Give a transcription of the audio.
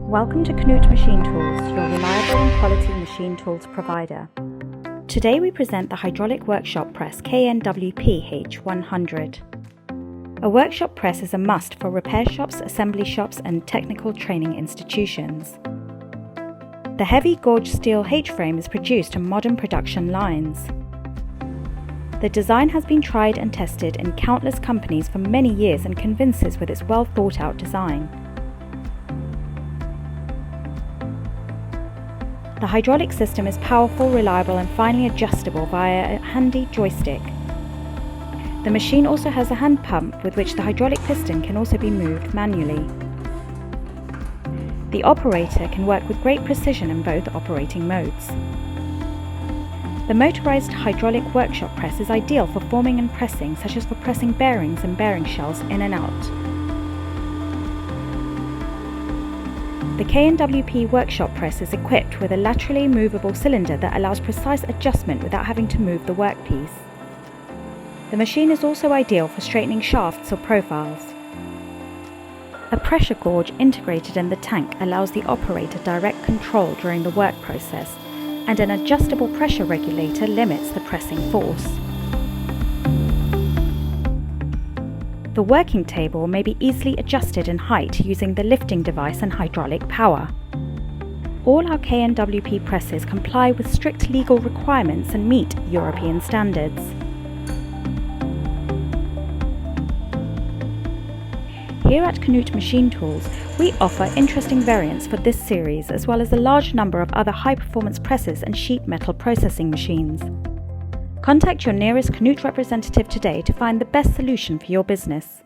Welcome to KNWP Machine Tools, your reliable and quality machine tools provider. Today we present the hydraulic workshop press KNWP H 100. A workshop press is a must for repair shops, assembly shops and technical training institutions. The heavy gauge steel H-frame is produced on modern production lines. The design has been tried and tested in countless companies for many years and convinces with its well thought out design. The hydraulic system is powerful, reliable and finely adjustable via a handy joystick. The machine also has a hand pump with which the hydraulic piston can also be moved manually. The operator can work with great precision in both operating modes. The motorized hydraulic workshop press is ideal for forming and pressing, such as for pressing bearings and bearing shells in and out. The KNWP workshop press is equipped with a laterally movable cylinder that allows precise adjustment without having to move the workpiece. The machine is also ideal for straightening shafts or profiles. A pressure gauge integrated in the tank allows the operator direct control during the work process, and an adjustable pressure regulator limits the pressing force. The working table may be easily adjusted in height using the lifting device and hydraulic power. All our KNWP presses comply with strict legal requirements and meet European standards. Here at KNWP Machine Tools, we offer interesting variants for this series as well as a large number of other high-performance presses and sheet metal processing machines. Contact your nearest KNWP representative today to find the best solution for your business.